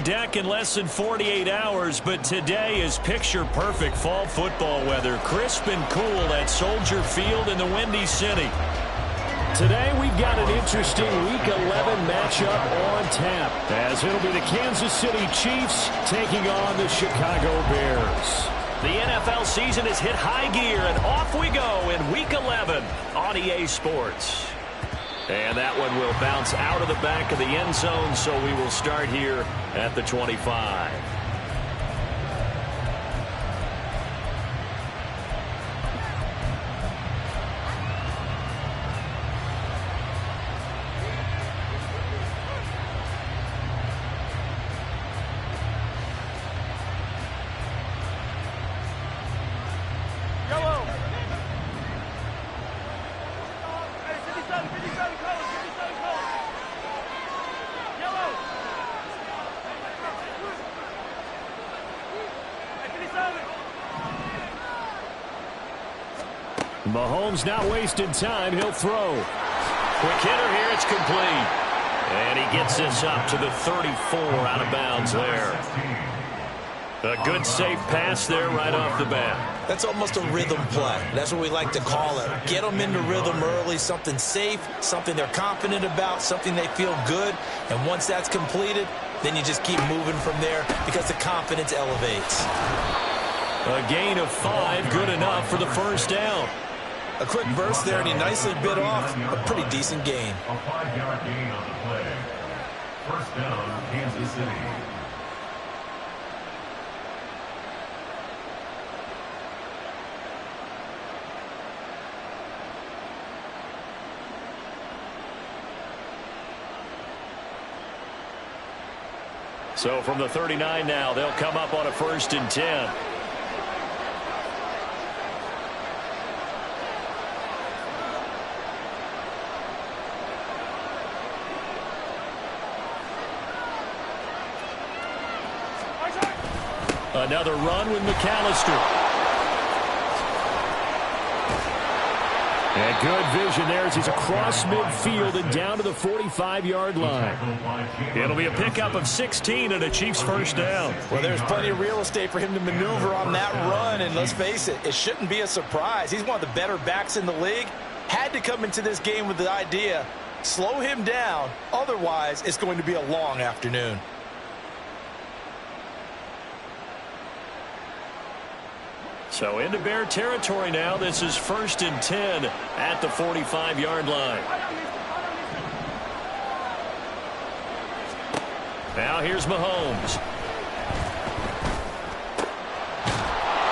deck in less than 48 hours, but today is picture-perfect fall football weather. Crisp and cool at Soldier Field in the Windy City. Today we've got an interesting Week 11 matchup on tap, as it'll be the Kansas City Chiefs taking on the Chicago Bears. The NFL season has hit high gear, and off we go in Week 11 on EA Sports. And that one will bounce out of the back of the end zone, so we will start here at the 25. Mahomes not wasting time. He'll throw. Quick hitter here. It's complete. And he gets this up to the 34 out of bounds there. A good safe pass there right off the bat. That's almost a rhythm play. That's what we like to call it. Get them into rhythm early, something safe, something they're confident about, something they feel good. And once that's completed, then you just keep moving from there because the confidence elevates. A gain of 5, good enough for the first down. A quick burst there, and he nicely bit off a pretty decent gain. A 5-yard gain on the play. First down, Kansas City. So from the 39 now, they'll come up on a 1st and 10. Another run with McAllister. And good vision there as he's across midfield and down to the 45-yard line. It'll be a pickup of 16 and a Chiefs first down. Well, there's plenty of real estate for him to maneuver on that run, and let's face it, it shouldn't be a surprise. He's one of the better backs in the league. Had to come into this game with the idea, slow him down, otherwise it's going to be a long afternoon. So into Bear territory now. This is 1st and 10 at the 45-yard line. Now here's Mahomes.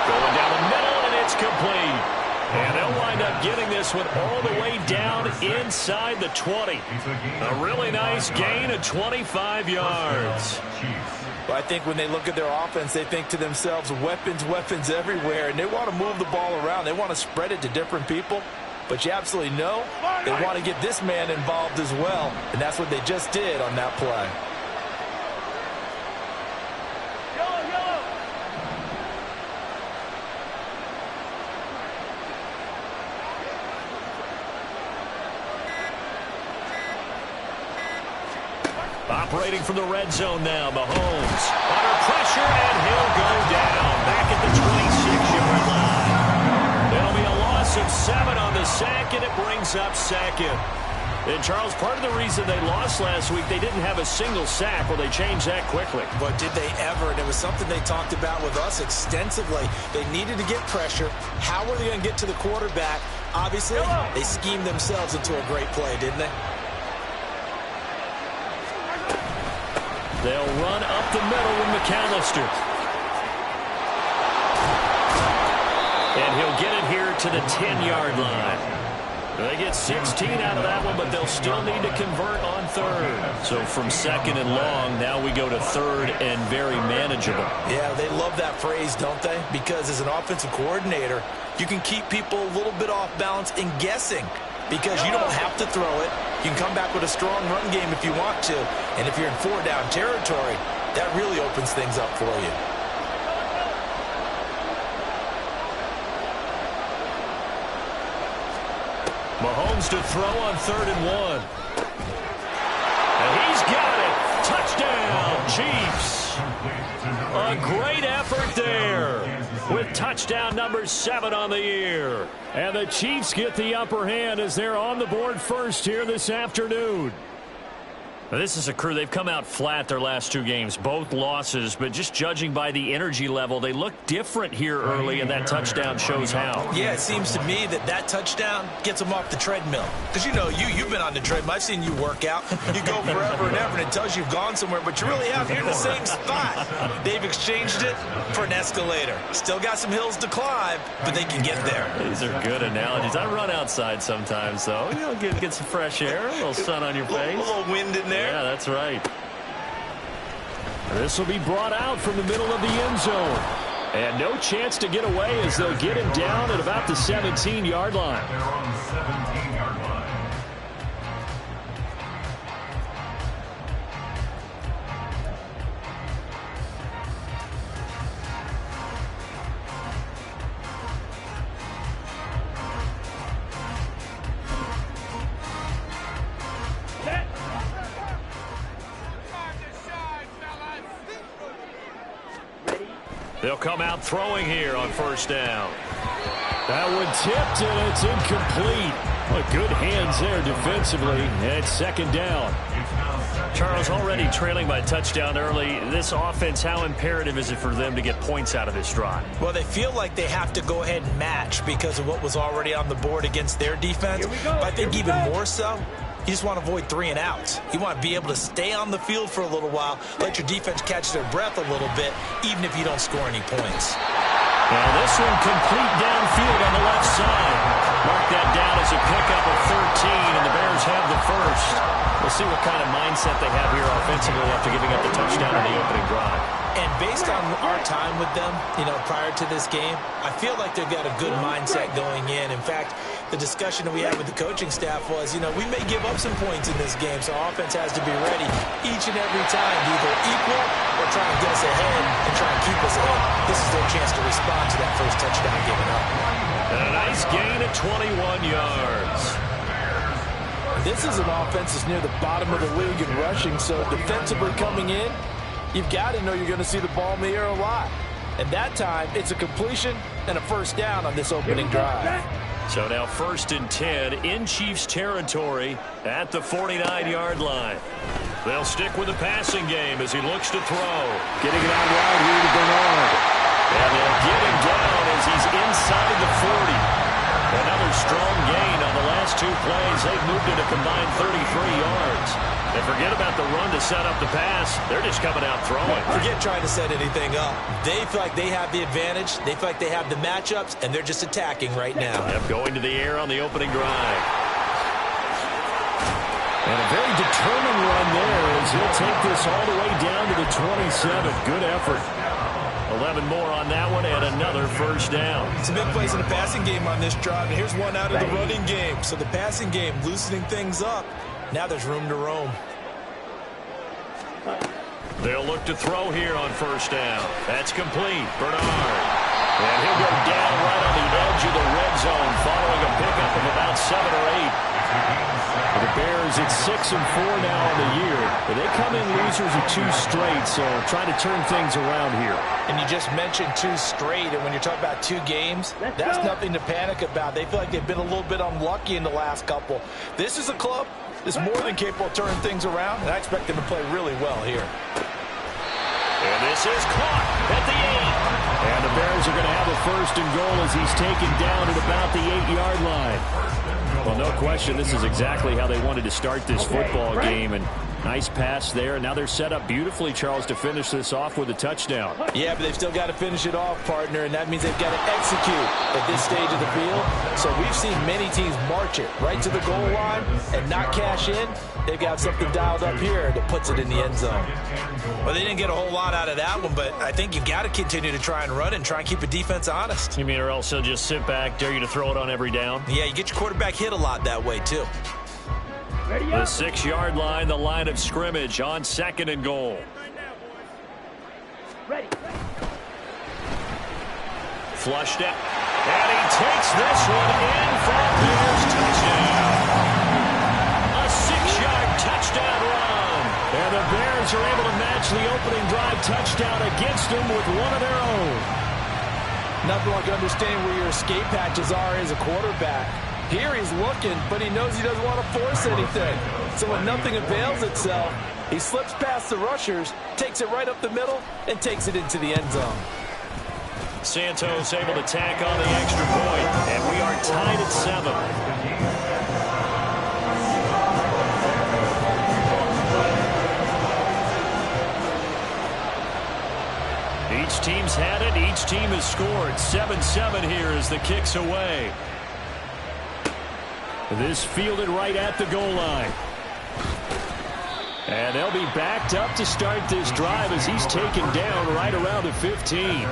Going down the middle, and it's complete. And they'll wind up getting this one all the way down inside the 20. A really nice gain of 25 yards. But I think when they look at their offense, they think to themselves, weapons, weapons everywhere, and they want to move the ball around. They want to spread it to different people, but you absolutely know they want to get this man involved as well, and that's what they just did on that play. Operating from the red zone now, Mahomes under pressure, and he'll go down back at the 26-yard line. There'll be a loss of 7 on the sack, and it brings up 2nd. And, Charles, part of the reason they lost last week, they didn't have a single sack. Well, they changed that quickly. But did they ever? And it was something they talked about with us extensively. They needed to get pressure. How were they going to get to the quarterback? Obviously, they schemed themselves into a great play, didn't they? They'll run up the middle with McAllister. And he'll get it here to the 10-yard line. They get 16 out of that one, but they'll still need to convert on 3rd. So from 2nd and long, now we go to 3rd and very manageable. Yeah, they love that phrase, don't they? Because as an offensive coordinator, you can keep people a little bit off balance and guessing. Because you don't have to throw it. You can come back with a strong run game if you want to. And if you're in 4-down territory, that really opens things up for you. Mahomes to throw on 3rd and 1. And he's got it. Touchdown, Chiefs. A great effort there with touchdown number 7 on the year. And the Chiefs get the upper hand as they're on the board first here this afternoon. This is a crew. They've come out flat their last 2 games, both losses, but just judging by the energy level, they look different here early, and that touchdown shows how. Yeah, it seems to me that touchdown gets them off the treadmill. Because, you know, you've been on the treadmill. I've seen you work out. You go forever and ever, and it tells you you've gone somewhere, but you're really out here in the same spot. They've exchanged it for an escalator. Still got some hills to climb, but they can get there. These are good analogies. I run outside sometimes, though. You know, get some fresh air, a little sun on your face. A little wind in there. Yeah, that's right. This will be brought out from the middle of the end zone. And no chance to get away as they'll get him down at about the 17-yard line. They're on the 17-yard line. They'll come out throwing here on first down. That one tipped, and it's incomplete. Well, good hands there defensively, and it's second down. Charles, already trailing by a touchdown early. This offense, how imperative is it for them to get points out of this drive? Well, they feel like they have to go ahead and match because of what was already on the board against their defense. But I think even more so, you just want to avoid 3 and outs. You want to be able to stay on the field for a little while, let your defense catch their breath a little bit, even if you don't score any points. Now this one complete downfield on the left side. Mark that down as a pickup of 13, and the Bears have the first. We'll see what kind of mindset they have here offensively after giving up the touchdown in the opening drive. And based on our time with them, you know, prior to this game, I feel like they've got a good mindset going in. In fact, the discussion that we had with the coaching staff was, you know, we may give up some points in this game, so offense has to be ready each and every time to either equal or try and get us ahead and try and keep us ahead. This is their chance to respond to that first touchdown given up. And a nice gain of 21 yards. This is an offense that's near the bottom of the league in rushing, so defensively coming in, you've got to know you're going to see the ball in the air a lot. And that time, it's a completion and a first down on this opening drive. So now 1st and 10 in Chiefs territory at the 49-yard line. They'll stick with the passing game as he looks to throw. Getting it out wide here to Bernard. And they'll get him down as he's inside the 40. Another strong gain on the last 2 plays. They've moved it a combined 33 yards. And forget about the run to set up the pass. They're just coming out throwing. Forget trying to set anything up. They feel like they have the advantage. They feel like they have the matchups, and they're just attacking right now. Yep, going to the air on the opening drive. And a very determined run there as he'll take this all the way down to the 27. Good effort. 11 more on that one and another first down. Some big plays in the passing game on this drive, and here's one out of the running game. So the passing game loosening things up. Now there's room to roam. They'll look to throw here on first down. That's complete. Bernard. And he'll go down right on the edge of the red zone following a pickup of about 7 or 8. For the Bears, it's 6-4 now on the year. But they come in losers of 2 straight, so trying to turn things around here. And you just mentioned 2 straight, and when you're talking about 2 games, that's nothing to panic about. They feel like they've been a little bit unlucky in the last couple. This is a club that's more than capable of turning things around, and I expect them to play really well here. And this is caught at the 8. And the Bears are going to have a 1st and goal as he's taken down at about the 8-yard line. Well, no question, this is exactly how they wanted to start this football game. And nice pass there. And now they're set up beautifully, Charles, to finish this off with a touchdown. Yeah, but they've still got to finish it off, partner, and that means they've got to execute at this stage of the field. So we've seen many teams march it right to the goal line and not cash in. They've got something dialed up here that puts it in the end zone. Well, they didn't get a whole lot out of that one, but I think you've got to continue to try and run and try and keep the defense honest. You mean or else they'll just sit back, dare you to throw it on every down? Yeah, you get your quarterback hit a lot that way, too. The 6-yard line, the line of scrimmage on 2nd and goal. Flushed out. And he takes this one in for a Bears touchdown. A 6-yard touchdown run. And the Bears Bears are able to match the opening drive touchdown against them with one of their own. Nothing like understanding where your escape hatches are as a quarterback. Here he's looking, but he knows he doesn't want to force anything. So when nothing avails itself, he slips past the rushers, takes it right up the middle, and takes it into the end zone. Santos able to tack on the extra point, and we are tied at 7. Each team's had it. Each team has scored. 7-7 here as the kick's away. This fielded right at the goal line. And they'll be backed up to start this drive as he's taken down right around the 15.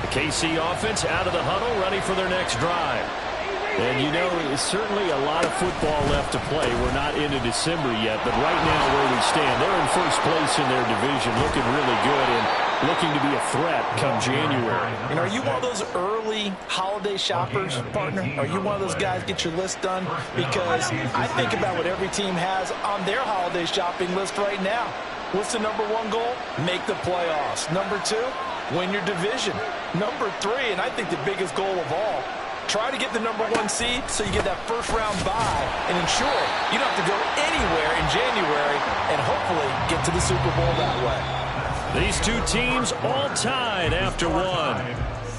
The KC offense out of the huddle, ready for their next drive. And you know, there's certainly a lot of football left to play. We're not into December yet, but right now where we stand, they're in first place in their division, looking really good and looking to be a threat come January. And are you one of those early holiday shoppers, partner? Are you one of those guys get your list done? Because I think about what every team has on their holiday shopping list right now. What's the number one goal? Make the playoffs. Number 2, win your division. Number 3, and I think the biggest goal of all, try to get the number 1 seed so you get that first-round bye and ensure you don't have to go anywhere in January and hopefully get to the Super Bowl that way. These two teams all tied after 1.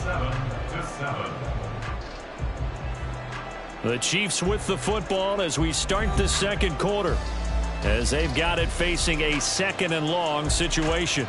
7-7. The Chiefs with the football as we start the second quarter, as they've got it facing a 2nd and long situation.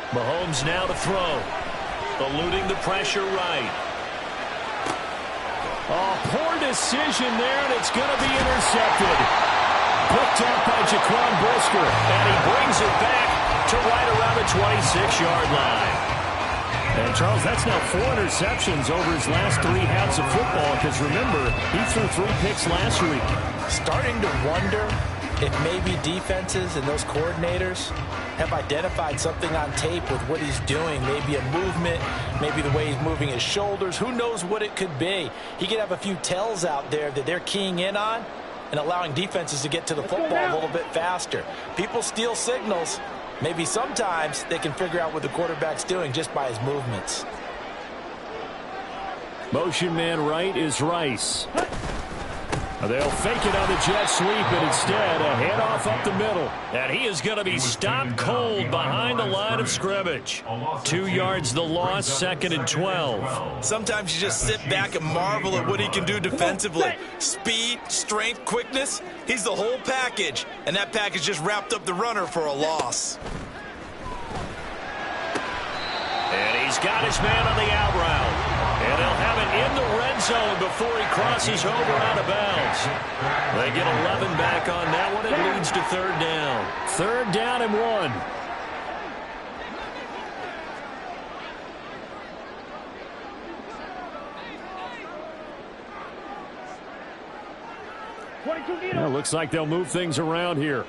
Mahomes now to throw. Eluding the pressure right. Oh, poor decision there, and it's going to be intercepted. Picked up by Jaquan Brisker. And he brings it back to right around the 26-yard line. And, Charles, that's now 4 interceptions over his last 3 halves of football, because, remember, he threw 3 picks last week. Starting to wonder if maybe defenses and those coordinators have identified something on tape with what he's doing. Maybe a movement, maybe the way he's moving his shoulders. Who knows what it could be? He could have a few tells out there that they're keying in on and allowing defenses to get to the football a little bit faster. People steal signals. Maybe sometimes they can figure out what the quarterback's doing just by his movements. Motion man right is Rice. They'll fake it on the jet sweep, and instead a handoff up the middle. And he is going to be stopped cold behind the line of scrimmage. 2 yards the loss, 2nd and 12. Sometimes you just sit back and marvel at what he can do defensively. Speed, strength, quickness, he's the whole package. And that package just wrapped up the runner for a loss. And he's got his man on the out route. And they'll have it in the red zone before he crosses over out of bounds. They get 11 back on that one. It leads to 3rd down. 3rd down and 1. Well, looks like they'll move things around here.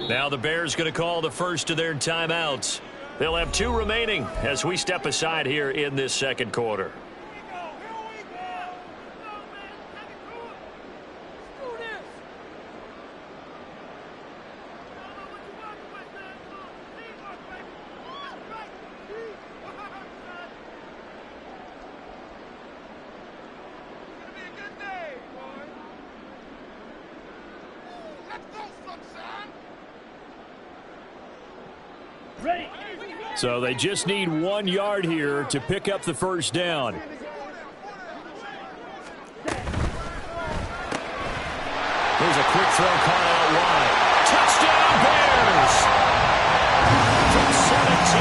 Now the Bears going to call the first of their timeouts. They'll have 2 remaining as we step aside here in this second quarter. So they just need 1 yard here to pick up the first down. There's a quick throw caught out wide. Touchdown Bears! From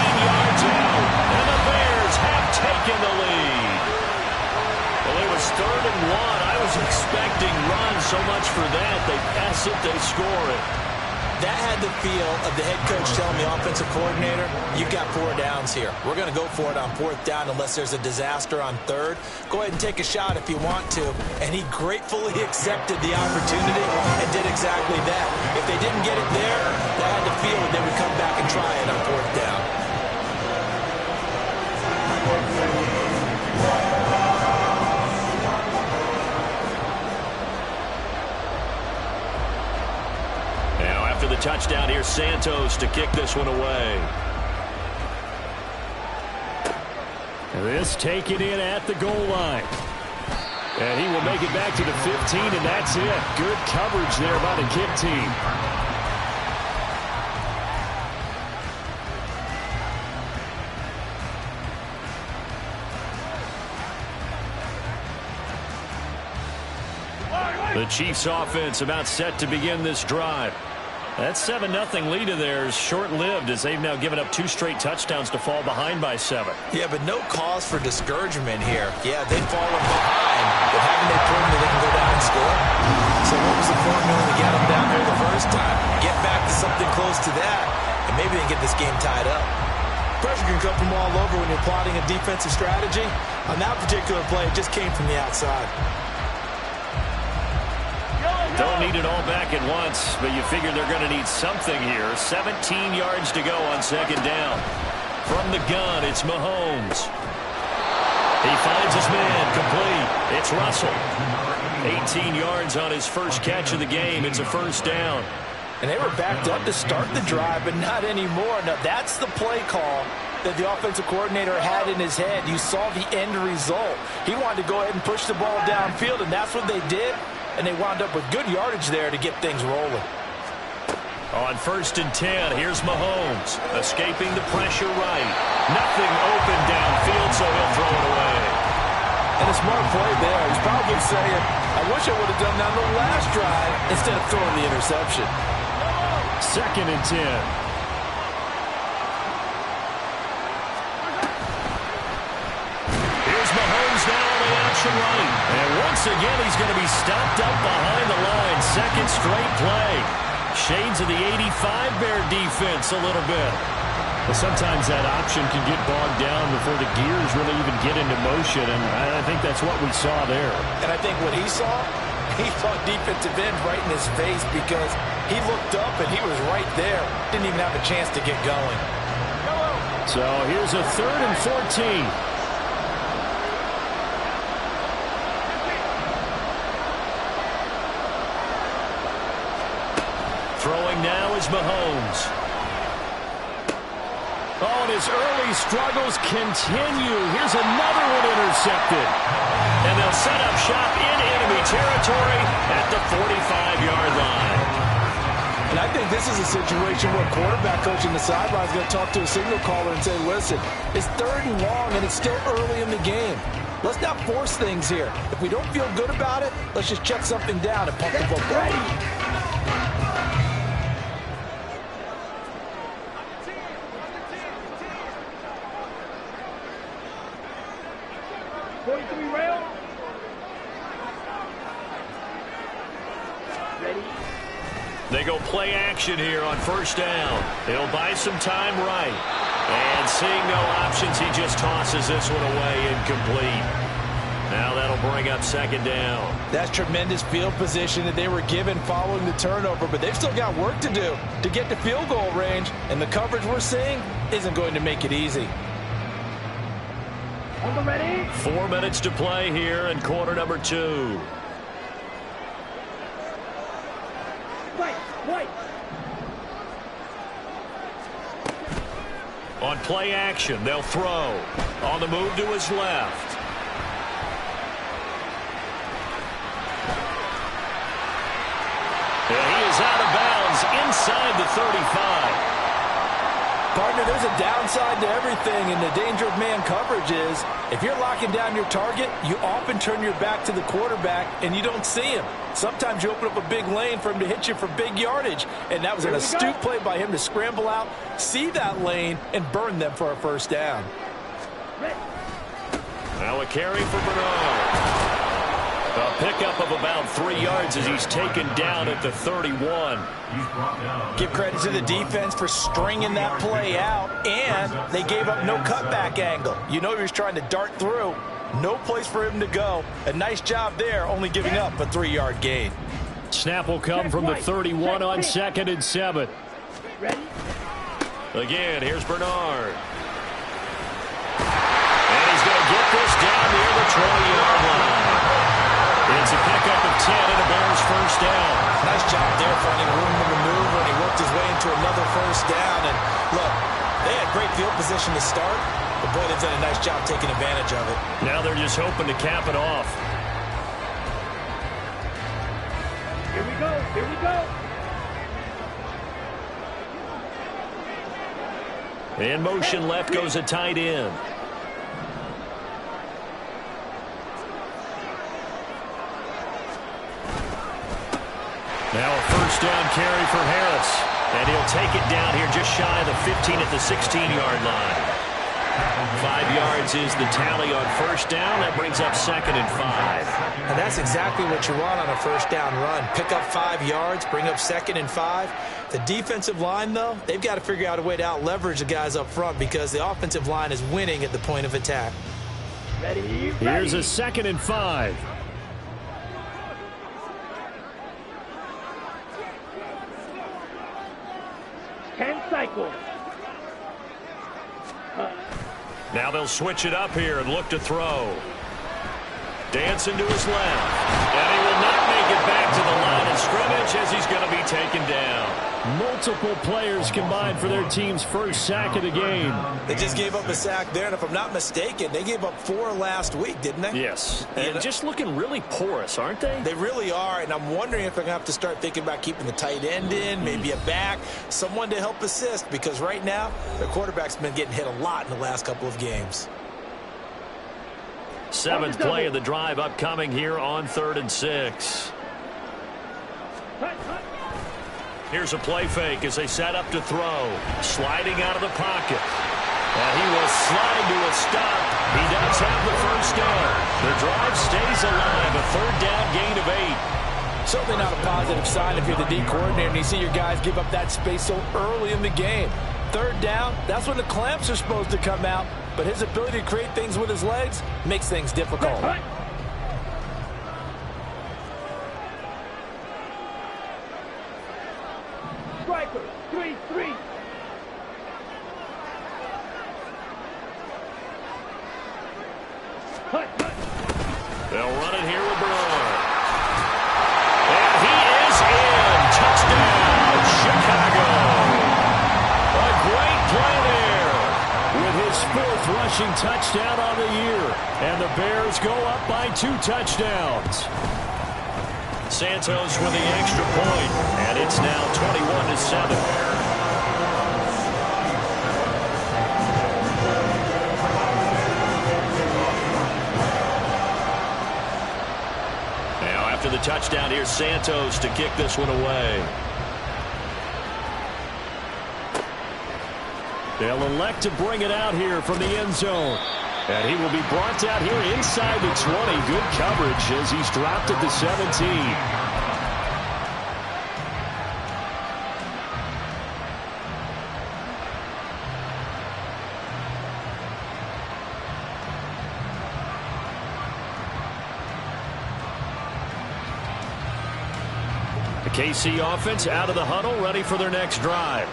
so much for that. They pass it, they score it. That had the feel of the head coach telling the offensive coordinator, you've got 4 downs here. We're going to go for it on 4th down unless there's a disaster on 3rd. Go ahead and take a shot if you want to. And he gratefully accepted the opportunity and did exactly that. If they didn't get it there, they had the feel that they would come back and try it on 4th down. After the touchdown, here's Santos to kick this one away. This taken in at the goal line. And he will make it back to the 15, and that's it. Good coverage there by the kick team. The Chiefs offense about set to begin this drive. That 7-0 lead of theirs short-lived as they've now given up 2 straight touchdowns to fall behind by 7. Yeah, but no cause for discouragement here. Yeah, they've fallen behind, but haven't they proven that they can go down and score? So what was the formula to get them down there the first time? Get back to something close to that, and maybe they get this game tied up. Pressure can come from all over when you're plotting a defensive strategy. On that particular play, it just came from the outside. Don't need it all back at once, but you figure they're going to need something here. 17 yards to go on 2nd down. From the gun, it's Mahomes. He finds his man, complete. It's Russell. 18 yards on his first catch of the game. It's a 1st down. And they were backed up to start the drive, but not anymore. Now, that's the play call that the offensive coordinator had in his head. You saw the end result. He wanted to go ahead and push the ball downfield, and that's what they did. And they wound up with good yardage there to get things rolling. On 1st and 10, here's Mahomes, escaping the pressure right. Nothing open downfield, so he'll throw it away. And a smart play there. He's probably saying, I wish I would have done that on the last drive instead of throwing the interception. 2nd and 10. Here's Mahomes now on the option right. And once again, he's going to be stopped up behind the line. 2nd straight play. Shades of the 85 Bear defense a little bit. But sometimes that option can get bogged down before the gears really even get into motion, and I think that's what we saw there. And I think what he saw defensive end right in his face because he looked up and he was right there. Didn't even have a chance to get going. So here's a 3rd and 14. Throwing now is Mahomes. Oh, and his early struggles continue. Here's another one intercepted. And they'll set up shop in enemy territory at the 45-yard line. And I think this is a situation where quarterback coach in the sideline is going to talk to a signal caller and say, listen, it's 3rd and long and it's still early in the game. Let's not force things here. If we don't feel good about it, let's just check something down and pump the football. They go play action here on 1st down. He'll buy some time right. And seeing no options, he just tosses this one away incomplete. Now that'll bring up 2nd down. That's tremendous field position that they were given following the turnover, but they've still got work to do to get to field goal range, and the coverage we're seeing isn't going to make it easy. 4 minutes to play here in quarter number 2. On play action, they'll throw. On the move to his left. And he is out of bounds inside the 35. Partner, there's a downside to everything, and the danger of man coverage is if you're locking down your target, you often turn your back to the quarterback and you don't see him. Sometimes you open up a big lane for him to hit you for big yardage, and that was an astute play by him to scramble out, see that lane, and burn them for a 1st down. Now a carry for Bernard. A pickup of about 3 yards as he's taken down at the 31. Give credit to the defense for stringing that play out, and they gave up no cutback angle. You know he was trying to dart through. No place for him to go. A nice job there, only giving up a 3-yard gain. Snap will come from the 31 on 2nd and 7. Again, here's Bernard. And he's going to get this down near the 20-yard line. It's a pickup of 10 and a Bears first down. Nice job there finding room to maneuver, and he worked his way into another first down. And look, they had great field position to start, but boy, they've done a nice job taking advantage of it. Now they're just hoping to cap it off. Here we go. Here we go. In motion left goes a tight end. Now a first down carry for Harris. And he'll take it down here just shy of the 15 at the 16-yard line. 5 yards is the tally on first down. That brings up 2nd and 5. And that's exactly what you want on a first down run. Pick up 5 yards, bring up 2nd and 5. The defensive line, though, they've got to figure out a way to out-leverage the guys up front because the offensive line is winning at the point of attack. Ready. Here's a 2nd and 5. Cycle. Now they'll switch it up here and look to throw. Dancing to his left. And he will not make it back to the line of scrimmage as he's going to be taken down. Multiple players combined for their team's first sack of the game. They just gave up a sack there, and if I'm not mistaken, they gave up 4 last week, didn't they? Yes. And just looking really porous, aren't they? They really are, and I'm wondering if they're going to have to start thinking about keeping the tight end in, maybe a back, someone to help assist, because right now, their quarterback's been getting hit a lot in the last couple of games. 7th play of the drive upcoming here on 3rd and 6. Here's a play fake as they set up to throw. Sliding out of the pocket. And he will slide to a stop. He does have the first down. The drive stays alive. A 3rd down gain of 8. Certainly not a positive sign if you're the D coordinator and you see your guys give up that space so early in the game. 3rd down, that's when the clamps are supposed to come out. But his ability to create things with his legs makes things difficult. Striker, 3-3. They'll run it here with Bernard. And he is in. Touchdown, Chicago. A great play there with his 4th rushing touchdown on the year. And the Bears go up by 2 touchdowns. Santos with the extra point, and it's now 21-7. Now after the touchdown, here's Santos to kick this one away. They'll elect to bring it out here from the end zone. And he will be brought out here inside the 20. Good coverage as he's dropped at the 17. The KC offense out of the huddle, ready for their next drive.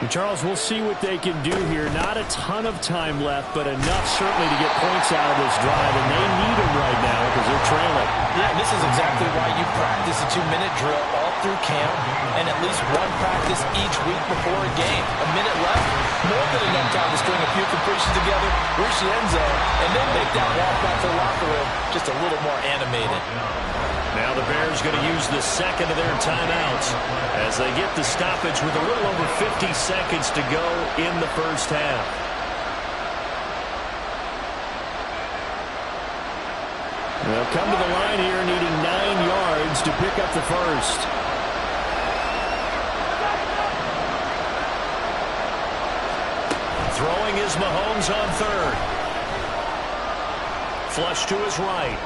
And Charles, we'll see what they can do here. Not a ton of time left, but enough certainly to get points out of this drive, and they need them right now because they're trailing. Yeah, and this is exactly why you practice a 2-minute drill all through camp and at least one practice each week before a game. A minute left, more than enough time to string a few completions together, reach the end zone, and then make that walk back to the locker room just a little more animated. Now the Bears going to use the 2nd of their timeouts as they get the stoppage with a little over 50 seconds to go in the first half. They'll come to the line here needing 9 yards to pick up the first. Throwing is Mahomes on 3rd. Flush to his right.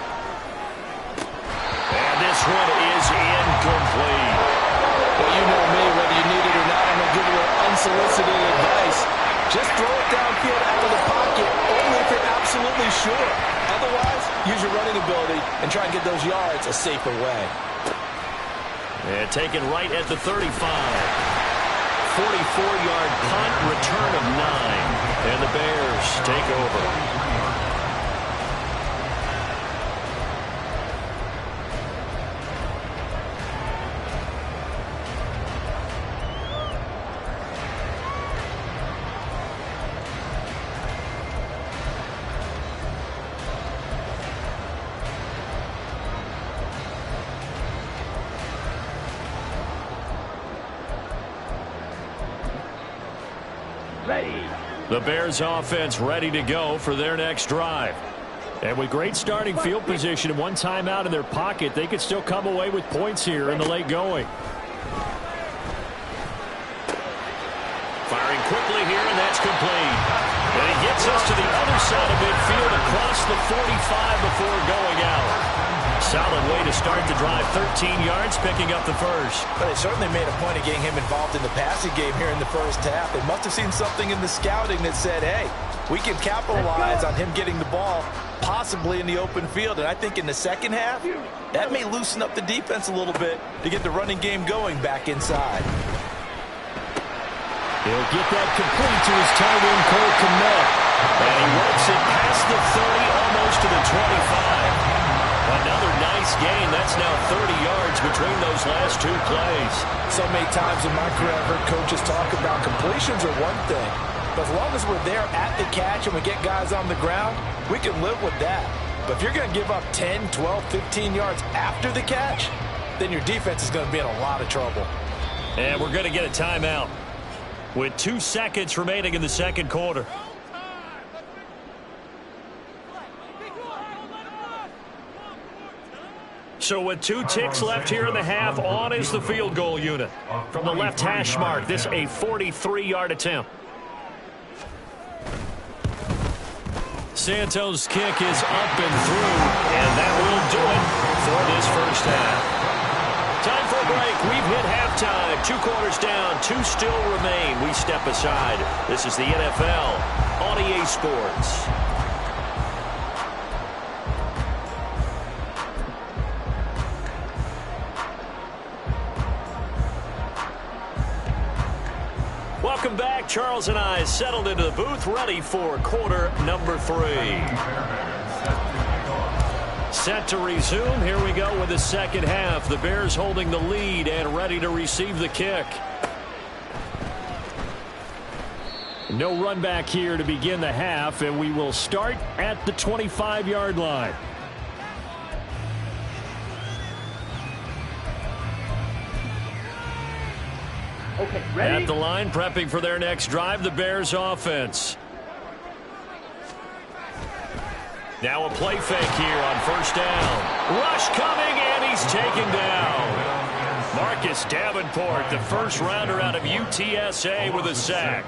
one is incomplete. Well, you know me, whether you need it or not, I'm going to give you a little unsolicited advice. Just throw it downfield out of the pocket, only if you're absolutely sure. Otherwise, use your running ability and try and get those yards a safer way. And taken right at the 35. 44-yard punt, return of 9. And the Bears take over. The Bears offense ready to go for their next drive. And with great starting field position and one timeout in their pocket, they could still come away with points here in the late going. Firing quickly here, and that's complete. And he gets us to the other side of midfield across the 45 before going out. Solid way to start the drive. 13 yards, picking up the first. But they certainly made a point of getting him involved in the passing game here in the first half. They must have seen something in the scouting that said, hey, we can capitalize on him getting the ball, possibly in the open field. And I think in the second half, that may loosen up the defense a little bit to get the running game going back inside. He'll get that complete to his tight end, Cole Kmet. And he works it past the 30, almost to the 25. Another nice gain. That's now 30 yards between those last two plays. So many times in my career, I've heard coaches talk about completions are one thing. But as long as we're there at the catch and we get guys on the ground, we can live with that. But if you're going to give up 10, 12, 15 yards after the catch, then your defense is going to be in a lot of trouble. And we're going to get a timeout with 2 seconds remaining in the second quarter. So with 2 ticks left here in the half, on is the field goal unit. From the left hash mark, this a 43-yard attempt. Santos' kick is up and through, and that will do it for this first half. Time for a break. We've hit halftime. 2 quarters down, 2 still remain. We step aside. This is the NFL on EA Sports. Welcome back. Charles and I settled into the booth, ready for quarter number 3. Set to resume. Here we go with the second half. The Bears holding the lead and ready to receive the kick. No run back here to begin the half, and we will start at the 25-yard line. Okay, ready? At the line, prepping for their next drive, the Bears offense. Now a play fake here on first down. Rush coming, and he's taken down. Marcus Davenport, the first rounder out of UTSA, with a sack.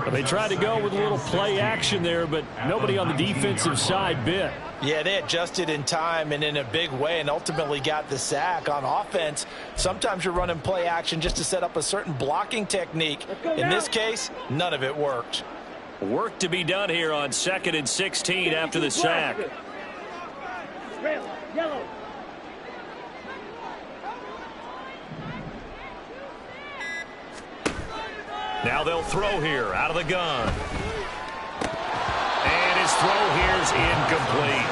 They tried to go with a little play action there, but nobody on the defensive side bit. Yeah, they adjusted in time and in a big way and ultimately got the sack. On offense, sometimes you're running play action just to set up a certain blocking technique. In this case, none of it worked. Work to be done here on 2nd and 16 after the sack. Red, yellow. Now they'll throw here out of the gun. And his throw here is incomplete.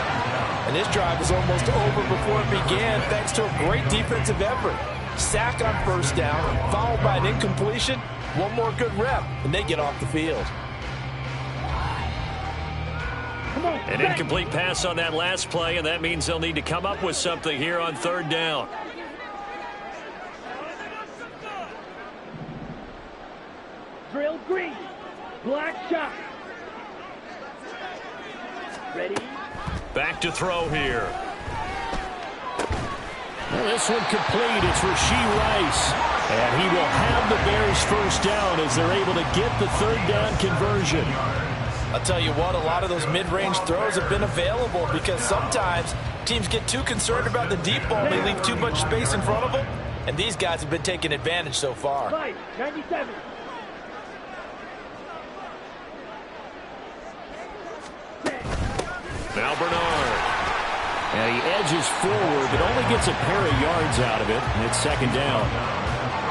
And this drive was almost over before it began thanks to a great defensive effort. Sack on first down, followed by an incompletion. One more good rep, and they get off the field. An incomplete pass on that last play, and that means they'll need to come up with something here on 3rd down. Drill green. Black shot. Ready? Back to throw here. Well, this one complete. It's Rashee Rice. And he will have the Bears first down as they're able to get the 3rd down conversion. I'll tell you what, a lot of those mid-range throws have been available because sometimes teams get too concerned about the deep ball and they leave too much space in front of them, and these guys have been taking advantage so far. 97. Now Bernard. And he edges forward, but only gets a pair of yards out of it, and it's second down.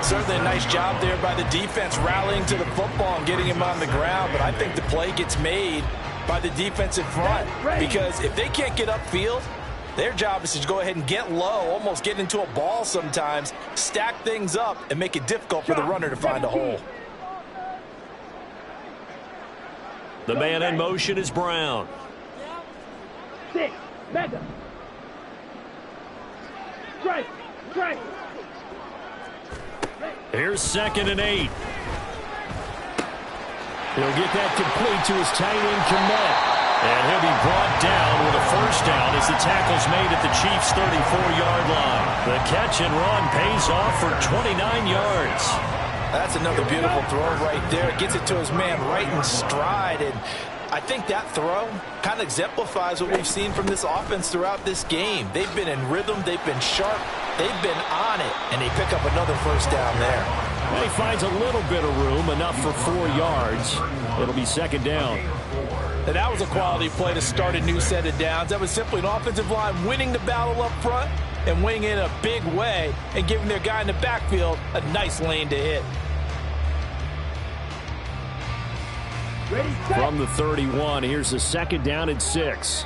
Certainly a nice job there by the defense rallying to the football and getting him on the ground, but I think the play gets made by the defensive front because if they can't get upfield, their job is to go ahead and get low, almost get into a ball sometimes, stack things up, and make it difficult for the runner to find a hole. The man in motion is Brown. 6. Mega. Strike. Strike. Here's 2nd and 8. He'll get that complete to his tight end, Kmet. And he'll be brought down with a first down as the tackle's made at the Chiefs' 34-yard line. The catch and run pays off for 29 yards. That's another beautiful throw right there. Gets it to his man right in stride. And I think that throw kind of exemplifies what we've seen from this offense throughout this game. They've been in rhythm. They've been sharp. They've been on it. And they pick up another first down there. And he finds a little bit of room, enough for 4 yards. It'll be second down. And that was a quality play to start a new set of downs. That was simply an offensive line winning the battle up front and winning it in a big way and giving their guy in the backfield a nice lane to hit. Ready, set. From the 31, here's the second down and 6.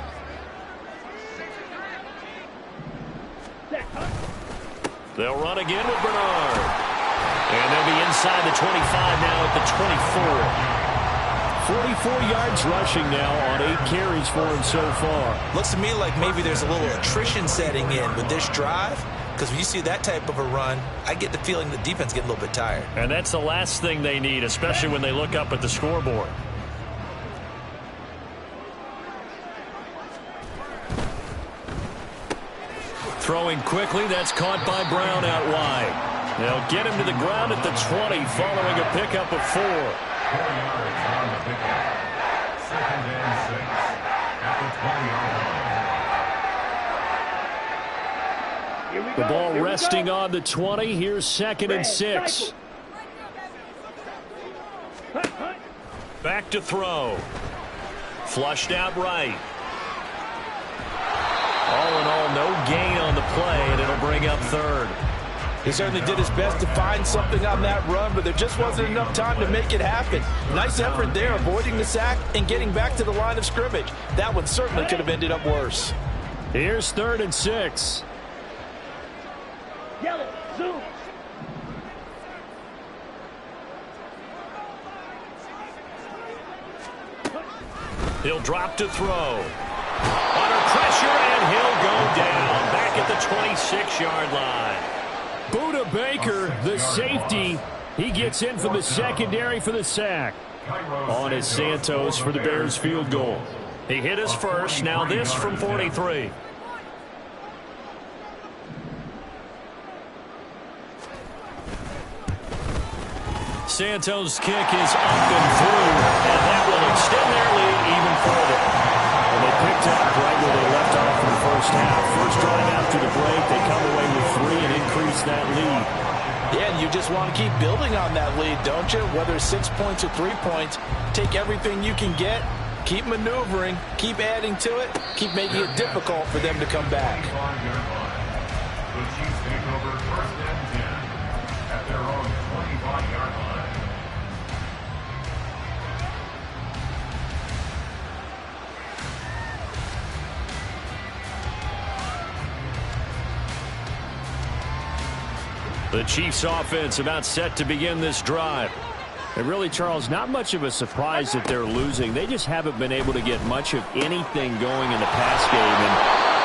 Set. They'll run again with Bernard. And they'll be inside the 25 now at the 24. 44 yards rushing now on 8 carries for him so far. Looks to me like maybe there's a little attrition setting in with this drive, because when you see that type of a run, I get the feeling the defense getting a little bit tired. And that's the last thing they need, especially when they look up at the scoreboard. Throwing quickly, that's caught by Brown out wide. They'll get him to the ground at the 20 following a pickup of 4. 4 yards on the pickup. 2nd and 6 at the 20-yard line. Here we The go. ball Here we resting go. on the 20. Here's 2nd and 6. Hunt, hunt. Back to throw. Flushed out right. All in all, no gain on the play, and it'll bring up 3rd. He certainly did his best to find something on that run, but there just wasn't enough time to make it happen. Nice effort there, avoiding the sack and getting back to the line of scrimmage. That one certainly could have ended up worse. Here's 3rd and 6. Yellow. Zoom. He'll drop to throw. Under pressure, and he'll go down back at the 26-yard line. Buda Baker, the safety, he gets in from the secondary for the sack. On is Santos for the Bears field goal. He hit his first, now this from 43. Santos' kick is up and through, and that will extend their lead even further. And they picked up right where they left off in the first half. First drive after the break, they come away with 3 and increase that lead. Yeah, and you just want to keep building on that lead, don't you? Whether it's 6 points or 3 points, take everything you can get, keep maneuvering, keep adding to it, keep making it difficult for them to come back. 25-yard line. The Chiefs take over 1st and 10 at their own 25-yard line. The Chiefs offense about set to begin this drive. And really, Charles, not much of a surprise that they're losing. They just haven't been able to get much of anything going in the pass game. And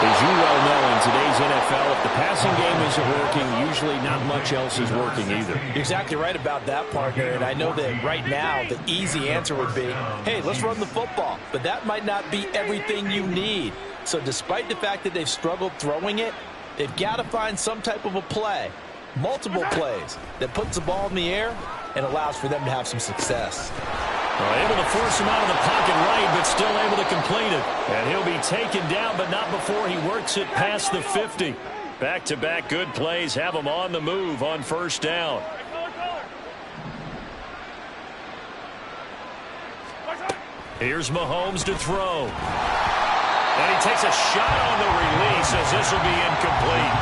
as you well know, in today's NFL, if the passing game isn't working, usually not much else is working either. You're exactly right about that, partner. And I know that right now the easy answer would be, hey, let's run the football. But that might not be everything you need. So despite the fact that they've struggled throwing it, they've got to find some type of a play, multiple plays, that puts the ball in the air and allows for them to have some success. Able to force him out of the pocket right, but still able to complete it. And he'll be taken down, but not before he works it past the 50. Back-to-back good plays have him on the move on first down. Here's Mahomes to throw. And he takes a shot on the release as this will be incomplete.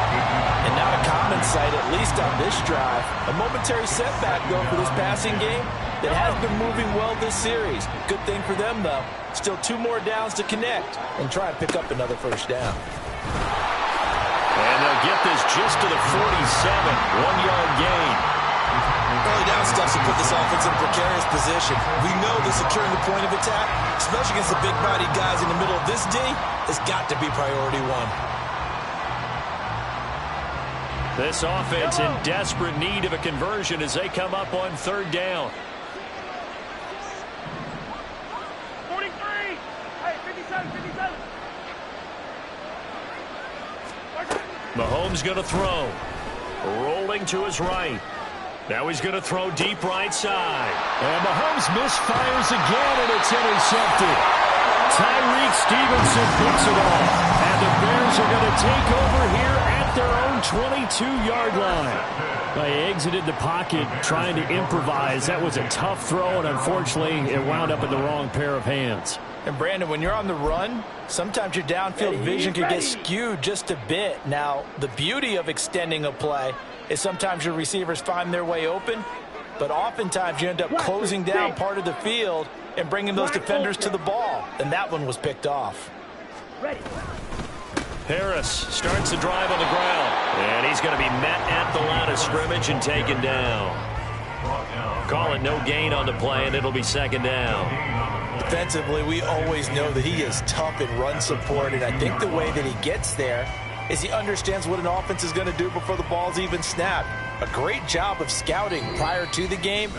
And not a common sight, at least on this drive. A momentary setback, though, for this passing game that has been moving well this series. Good thing for them, though. Still 2 more downs to connect and try and pick up another first down. And they'll get this just to the 47, 1-yard gain. Early down stuff to put this offense in a precarious position. We know that securing the point of attack, especially against the big-bodied guys in the middle of this D, has got to be priority 1. This offense in desperate need of a conversion as they come up on third down. 43. Hey, 57, 57. Mahomes going to throw. Rolling to his right. Now he's going to throw deep right side. And Mahomes misfires again, and it's intercepted. Tyreek Stevenson picks it off. And the Bears are going to take over here at their own 22-yard line. They exited the pocket trying to improvise. That was a tough throw, and unfortunately, it wound up in the wrong pair of hands. And, Brandon, when you're on the run, sometimes your downfield vision can get skewed just a bit. Now, the beauty of extending a play is sometimes your receivers find their way open, but oftentimes you end up closing down part of the field and bringing those defenders to the ball. And that one was picked off. Ready. Harris starts the drive on the ground. And he's going to be met at the line of scrimmage and taken down. Call it no gain on the play, and it'll be second down. Defensively, we always know that he is tough in run support, and I think the way that he gets there is he understands what an offense is going to do before the ball's even snapped. A great job of scouting prior to the game,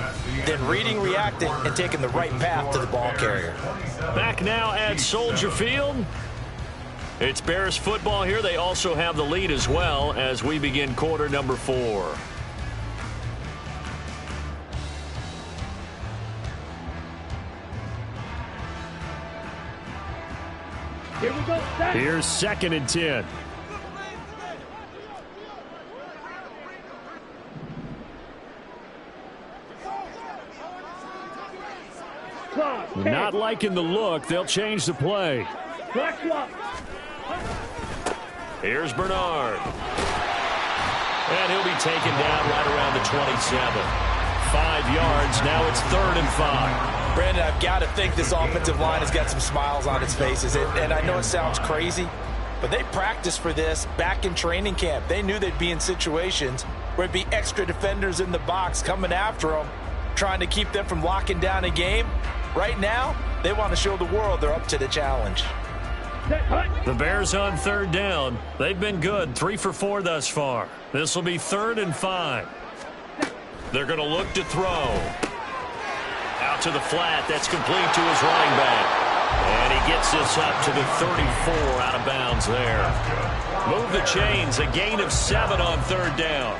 then reading, reacting, and taking the right path to the ball carrier. Back now at Soldier Field. It's Bears football here. They also have the lead as well as we begin quarter number 4. Here we go. Set. Here's 2nd and 10. Not liking the look. They'll change the play. Here's Bernard. And he'll be taken down right around the 27. 5 yards. Now it's 3rd and 5. Brandon, I've got to think this offensive line has got some smiles on its faces. And I know it sounds crazy, but they practiced for this back in training camp. They knew they'd be in situations where there'd be extra defenders in the box coming after them, trying to keep them from locking down a game. Right now, they want to show the world they're up to the challenge. The Bears on 3rd down. They've been good, 3 for 4 thus far. This will be 3rd and 5. They're going to look to throw. Out to the flat. That's complete to his running back. And he gets this up to the 34 out of bounds there. Move the chains. A gain of 7 on 3rd down.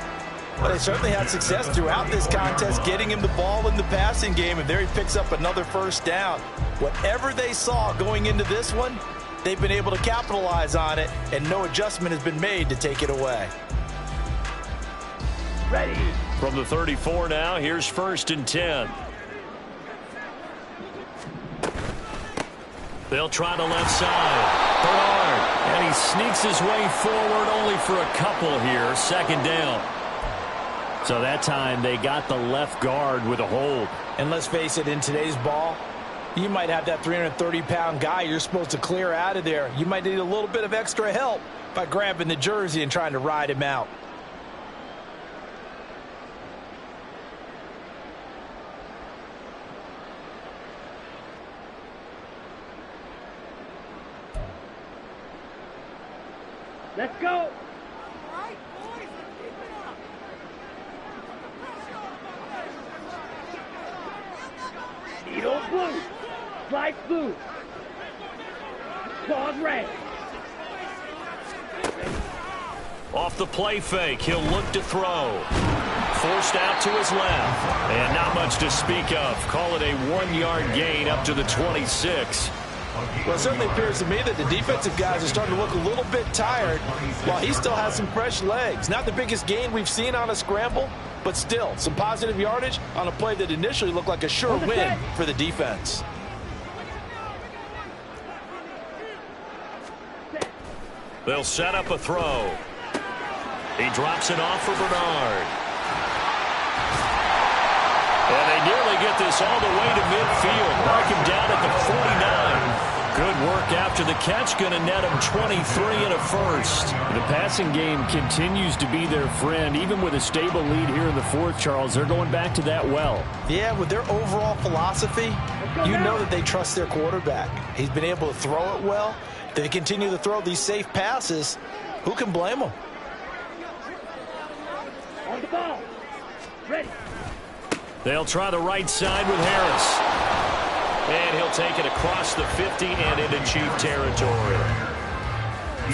Well, they certainly had success throughout this contest getting him the ball in the passing game, and there he picks up another first down. Whatever they saw going into this one, they've been able to capitalize on it, and no adjustment has been made to take it away. Ready. From the 34 now, here's 1st and 10. They'll try the left side. Bernard. And he sneaks his way forward only for a couple here. 2nd down. So that time they got the left guard with a hold. And let's face it, in today's ball, you might have that 330-pound guy you're supposed to clear out of there. You might need a little bit of extra help by grabbing the jersey and trying to ride him out. Let's go. Needle blue. Slice blue. Claws red. Off the play fake, he'll look to throw. forced out to his left. And not much to speak of. Call it a 1-yard gain up to the 26. Well, it certainly appears to me that the defensive guys are starting to look a little bit tired while he still has some fresh legs. Not the biggest gain we've seen on a scramble, but still some positive yardage on a play that initially looked like a sure win for the defense. They'll set up a throw. He drops it off for Bernard. And they nearly get this all the way to midfield. Mark him down at the 49. Good work after the catch. Going to net him 23 and a first. The passing game continues to be their friend. Even with a stable lead here in the fourth, Charles, they're going back to that well. Yeah, with their overall philosophy, you know that they trust their quarterback. He's been able to throw it well. They continue to throw these safe passes. Who can blame them? On the ball. Ready. They'll try the right side with Harris. And he'll take it across the 50 and into Chief territory.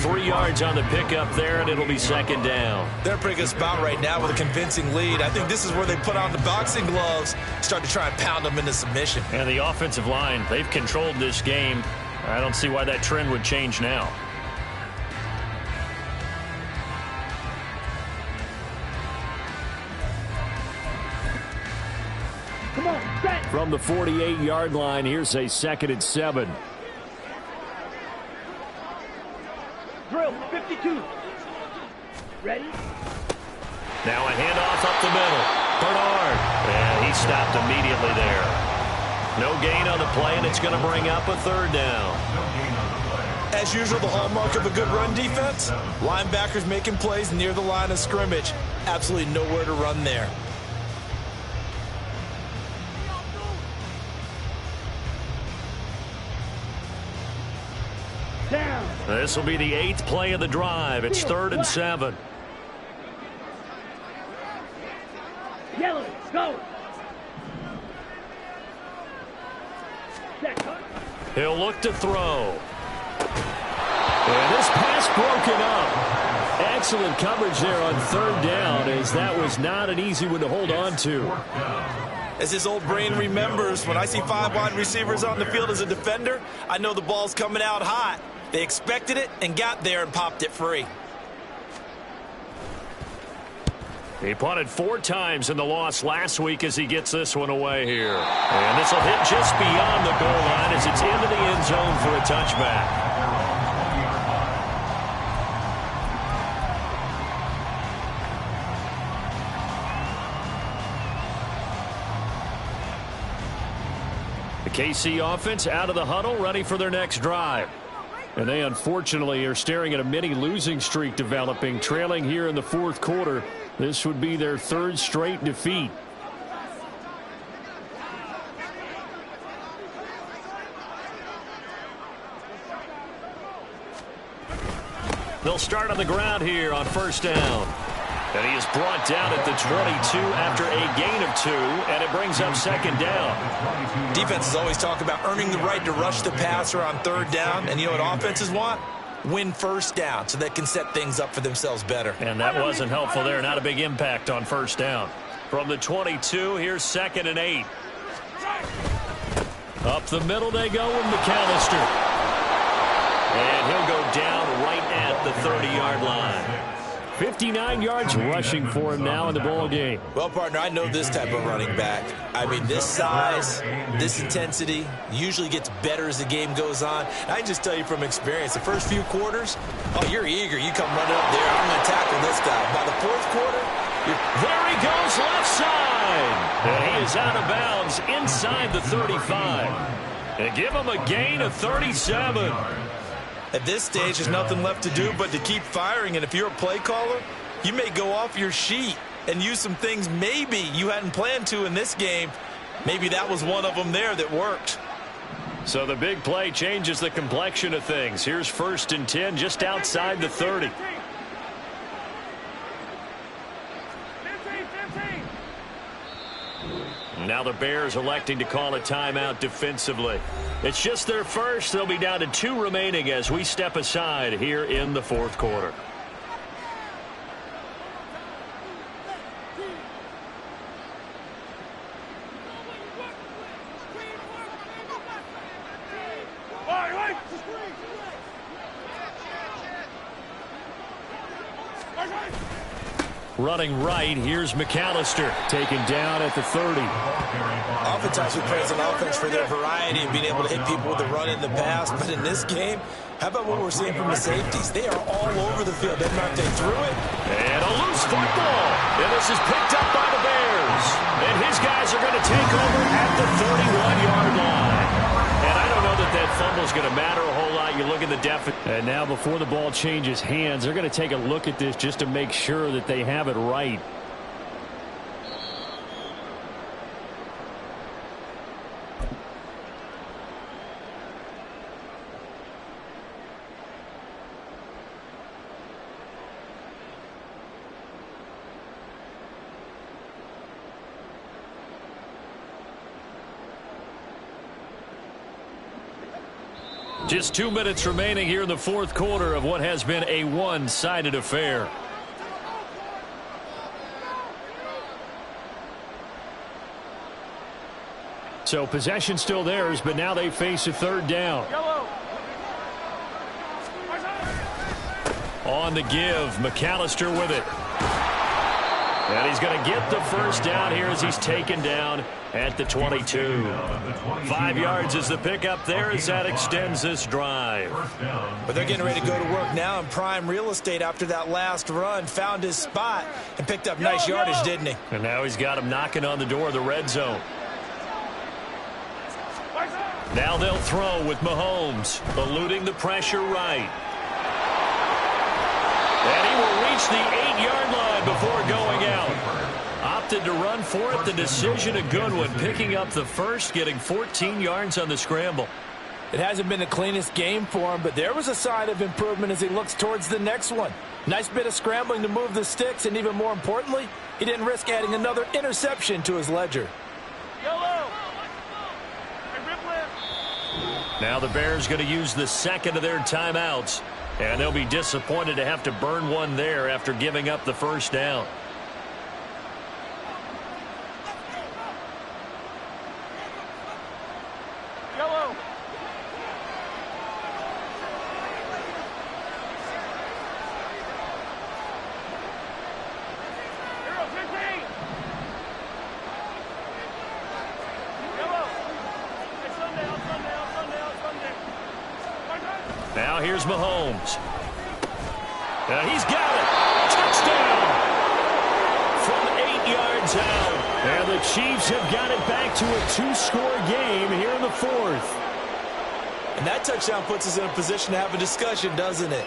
3 yards on the pickup there, and it'll be second down. They're pretty good spot right now with a convincing lead. I think this is where they put on the boxing gloves, start to try and pound them into submission. And the offensive line, they've controlled this game. I don't see why that trend would change now. Come on, set. From the 48-yard line, here's a 2nd and 7. Drill, 52. Ready? Now a handoff up the middle. Bernard. And he stopped immediately there. No gain on the play, and it's going to bring up a 3rd down. As usual, the hallmark of a good run defense, linebackers making plays near the line of scrimmage. Absolutely nowhere to run there. Down. This will be the 8th play of the drive. It's 3rd and 7. Yellow, go. He'll look to throw. And this pass broken up. Excellent coverage there on 3rd down, as that was not an easy one to hold on to. As his old brain remembers, when I see 5 wide receivers on the field as a defender, I know the ball's coming out hot. They expected it and got there and popped it free. He punted 4 times in the loss last week as he gets this one away here. And this will hit just beyond the goal line as it's into the end zone for a touchback. The KC offense out of the huddle, ready for their next drive. And they unfortunately are staring at a mini losing streak developing, trailing here in the 4th quarter. This would be their 3rd straight defeat. They'll start on the ground here on 1st down. And he is brought down at the 22 after a gain of 2, and it brings up 2nd down. Defenses always talk about earning the right to rush the passer on 3rd down, and you know what offenses want? Win 1st down so they can set things up for themselves better. And that wasn't helpful there. Not a big impact on 1st down. From the 22, here's 2nd and 8. Up the middle they go with McAllister. And he'll go down right at the 30-yard line. 59 yards rushing for him now in the ball game. Well, partner, I know this type of running back. I mean, this size, this intensity usually gets better as the game goes on. And I can just tell you from experience, the first few quarters, oh, you're eager. You come running up there. I'm going to tackle this guy. By the 4th quarter, there he goes left side. And he is out of bounds inside the 35. And give him a gain of 37. At this stage, there's nothing left to do but to keep firing. And if you're a play caller, you may go off your sheet and use some things maybe you hadn't planned to in this game. Maybe that was one of them there that worked. So the big play changes the complexion of things. Here's 1st and 10 just outside the 30. Now the Bears electing to call a timeout defensively. It's just their first. They'll be down to 2 remaining as we step aside here in the 4th quarter. Running right, here's McAllister. Taken down at the 30. Oftentimes we praise an offense for their variety and being able to hit people with the run in the pass. But in this game, how about what we're seeing from the safeties? They are all over the field. They knocked it through it. And a loose football. And this is picked up by the Bears. And his guys are going to take over at the 31-yard line. And I don't know that fumble's going to matter a whole lot. You look at the deficit. And now before the ball changes hands, they're going to take a look at this just to make sure that they have it right. Just 2 minutes remaining here in the fourth quarter of what has been a one-sided affair. So possession still theirs, but now they face a third down. On the give, McAllister with it. And he's going to get the first down here as he's taken down at the 22. 5 yards is the pickup there as that extends this drive. But they're getting ready to go to work now in prime real estate after that last run. Found his spot and picked up nice yardage, didn't he? And now he's got him knocking on the door of the red zone. Now they'll throw with Mahomes, eluding the pressure right. And he will reach the 8-yard line before going out. Opted to run for it. The decision a good one. Picking up the first, getting 14 yards on the scramble. It hasn't been the cleanest game for him, but there was a sign of improvement as he looks towards the next one. Nice bit of scrambling to move the sticks, and even more importantly, he didn't risk adding another interception to his ledger. Now the Bears going to use the second of their timeouts. And they'll be disappointed to have to burn one there after giving up the first down. Yellow. Now here's Mahomes. And he's got it. Touchdown. From 8 yards out. And the Chiefs have got it back to a 2-score game here in the fourth. And that touchdown puts us in a position to have a discussion, doesn't it?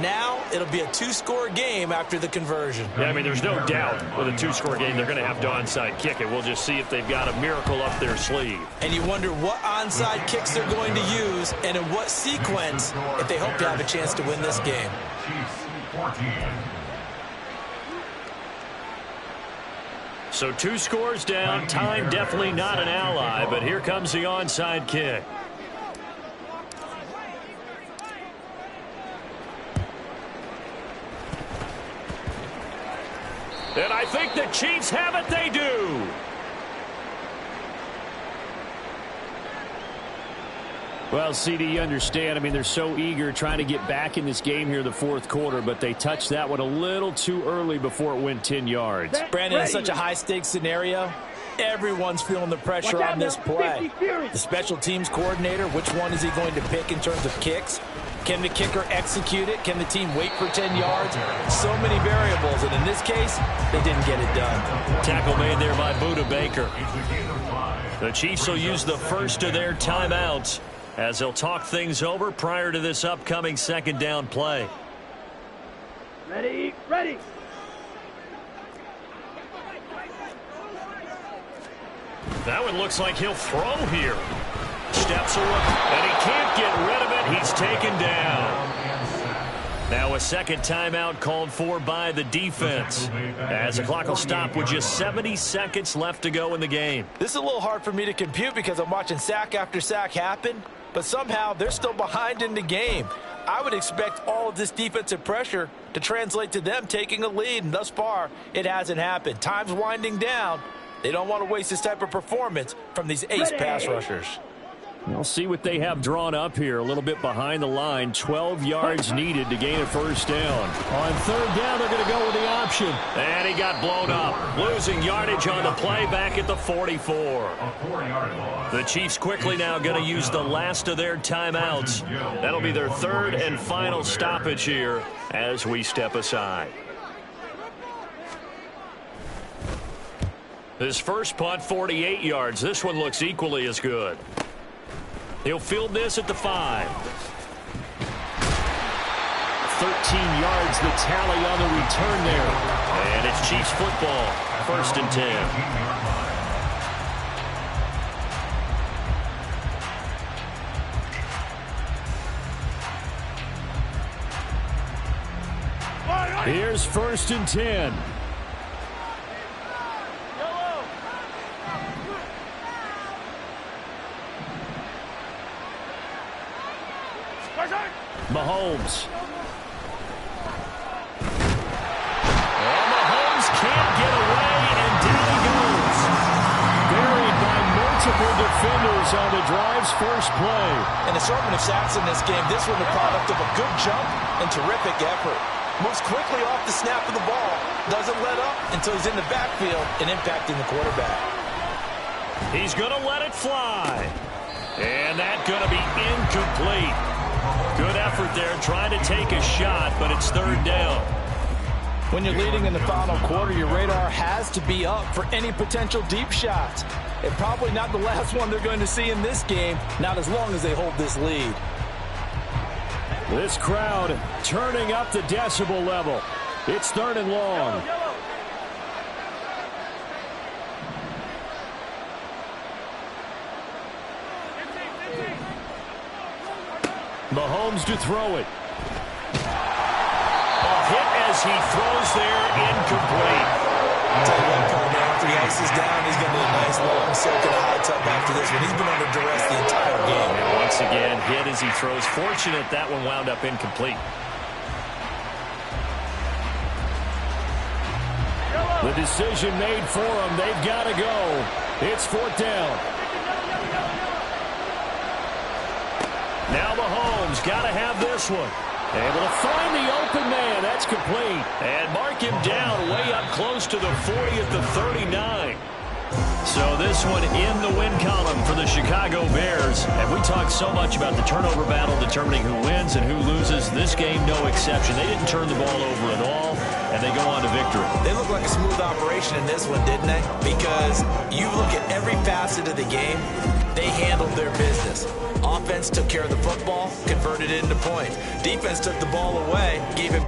Now it'll be a 2-score game after the conversion. Yeah, I mean, there's no doubt with a 2-score game they're going to have to onside kick it. We'll just see if they've got a miracle up their sleeve. And you wonder what onside kicks they're going to use and in what sequence if they hope to have a chance to win this game. So 2 scores down. Time definitely not an ally, but here comes the onside kick. And I think the Chiefs have it. They do. Well, CD, you understand. I mean, they're so eager trying to get back in this game here in the fourth quarter, but they touched that one a little too early before it went 10 yards. Brandon, it's such a high-stakes scenario. Everyone's feeling the pressure on this play. The special teams coordinator, which one is he going to pick in terms of kicks? Can the kicker execute it? Can the team wait for 10 yards? So many variables, and in this case, they didn't get it done. Tackle made there by Budda Baker. The Chiefs will use the first of their timeouts as they'll talk things over prior to this upcoming second down play. Ready, ready. That one looks like he'll throw here. Steps away, and he can't get rid of it. He's taken down. Now a second timeout called for by the defense, as the clock will stop with just 70 seconds left to go in the game. This is a little hard for me to compute because I'm watching sack after sack happen, but somehow they're still behind in the game. I would expect all of this defensive pressure to translate to them taking a lead, and thus far, it hasn't happened. Time's winding down. They don't want to waste this type of performance from these ace pass rushers. We'll see what they have drawn up here. A little bit behind the line. 12 yards needed to gain a first down. On third down, they're going to go with the option. And he got blown up. Losing yardage on the play back at the 44. A 4-yard loss. The Chiefs quickly now going to use the last of their timeouts. That'll be their third and final stoppage here as we step aside. His first punt, 48 yards. This one looks equally as good. He'll field this at the 5. 13 yards the tally on the return there. And it's Chiefs football, 1st and 10. Here's 1st and 10. Mahomes. And Mahomes can't get away, and down he goes. Buried by multiple defenders on the drive's first play. An assortment of sacks in this game. This one the product of a good jump and terrific effort. Moves quickly off the snap of the ball. Doesn't let up until he's in the backfield and impacting the quarterback. He's going to let it fly. And that's going to be incomplete. Good effort there trying to take a shot, but it's third down. When you're leading in the final quarter, your radar has to be up for any potential deep shots. And probably not the last one they're going to see in this game, not as long as they hold this lead. This crowd turning up the decibel level. It's 3rd and long. Mahomes to throw it. A hit as he throws there, incomplete. Tell you what, Cole, after he ices down, he's going to be a nice long soak in a hot tub after this one. He's been under duress the entire game. And once again, hit as he throws. Fortunate that one wound up incomplete. The decision made for them. They've got to go. It's 4th down. Now Mahomes got to have this one. Able to find the open man. That's complete. And mark him down way up close to the 40 at the 39. So this one in the win column for the Chicago Bears. And we talked so much about the turnover battle determining who wins and who loses. This game, no exception. They didn't turn the ball over at all, and they go on to victory. They look like a smooth operation in this one, didn't they? Because you look at every facet of the game, they handled their business. Offense took care of the football, converted it into points. Defense took the ball away, gave him